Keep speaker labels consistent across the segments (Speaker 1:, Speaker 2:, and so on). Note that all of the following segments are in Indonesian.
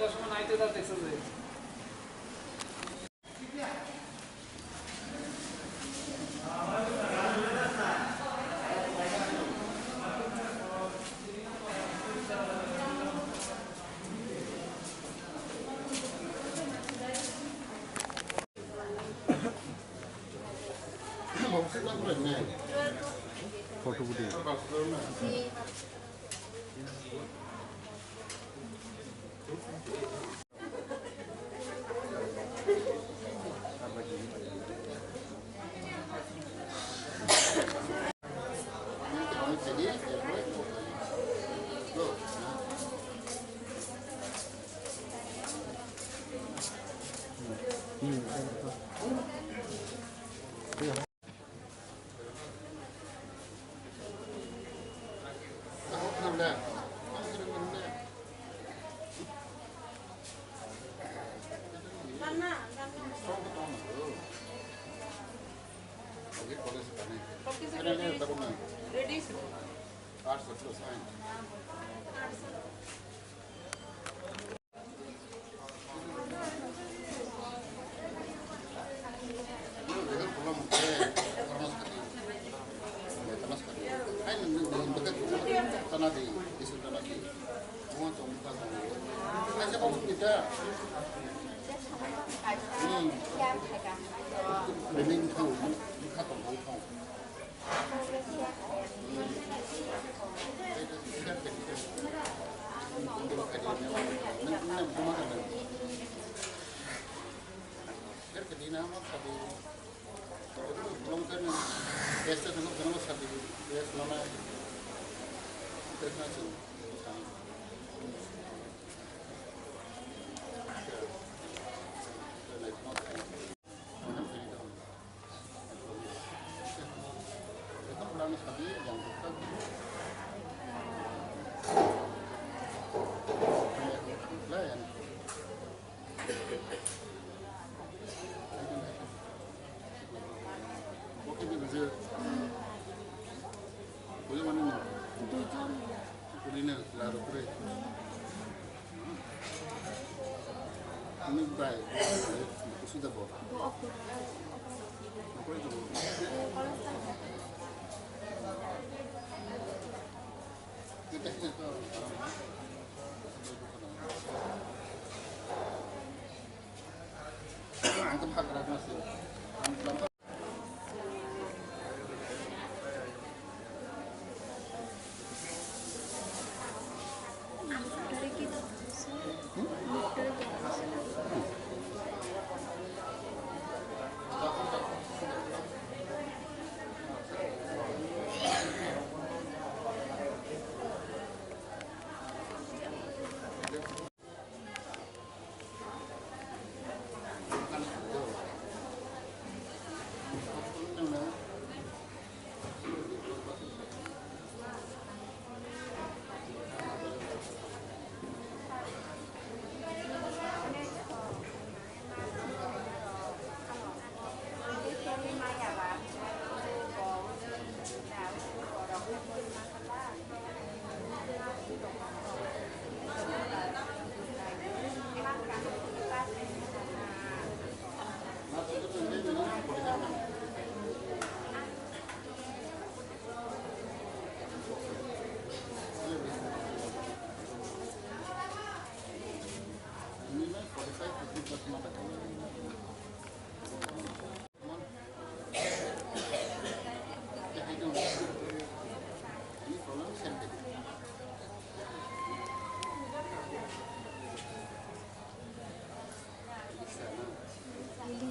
Speaker 1: Photo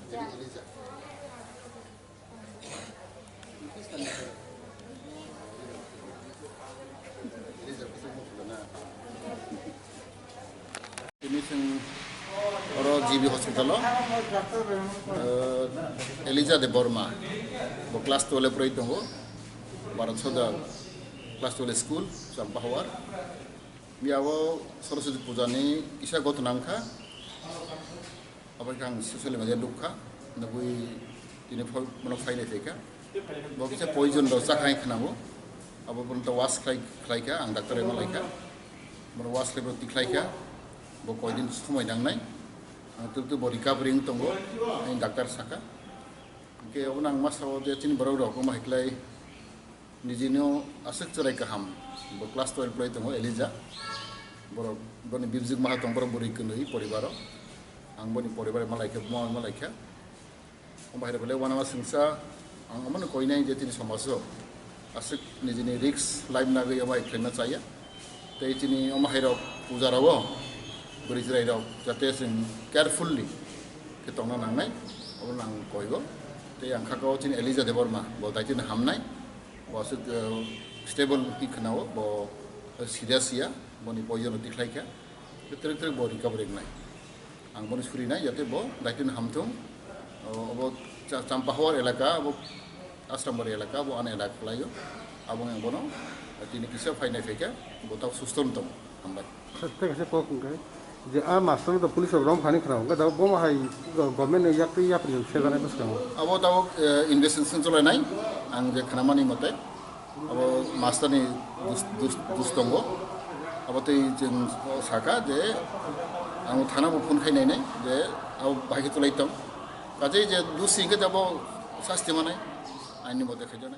Speaker 2: Elija. Ini sing oro GB hospital Elija de Burma. Bo kelas 12 pro itu ho. Barat soda kelas 12 school sampai Bahawar. Biawo Saraswati puja ni isa got namka. Apa kang social media dukha nabui ini mana file teka. Bo bisa poison do sakai khnamo. Apa pun to was khai ka ang doktor ema laika. Mana was lebro tiklai ka. bo koidin somoi nangnai tu bo recovery tongo doctor saka ke onang masao je tin borok rok ko mahiklai nijino asuk chorai kaham bo class 12 play tongo Elija borok boni bibjik maha tong borok buri kunui poribaro ang boni poribare malaika malaika bahira bele wana singsa ang amon koinai je tin samaso asuk nijini risk life na gaya mai khlena chaya tei chini omahiro pujarawo buri jirai rok jate sing carefully ke tongna nangnai onang koigo tei ang khako chini Elija deborma bo daitin hamnai bo asuk stable ikhnao bo serious ya boni poison diklaika trek bo recovery nai ang boni suri nai jate bo daitin hamtung abo Campahwar elaka abo Asrambor elaka abo ane elaka layo abo yang bono tini kisah fainai feka bo tau suston tom ambat
Speaker 1: sate kase pok ngai je a master da police rom khani khra ga da bo ma hai government ne yak ya pri se gane bas kam
Speaker 2: abo tau investigation cholai nai ang je khanamani mate abo master ni dustongo abo tei jeng saka je ang thana bo phone khainai nai je abo bhagi tolai tom কাজেই যে দুসিংকে যাব শাস্তি মানে আইনি মতে খেজো না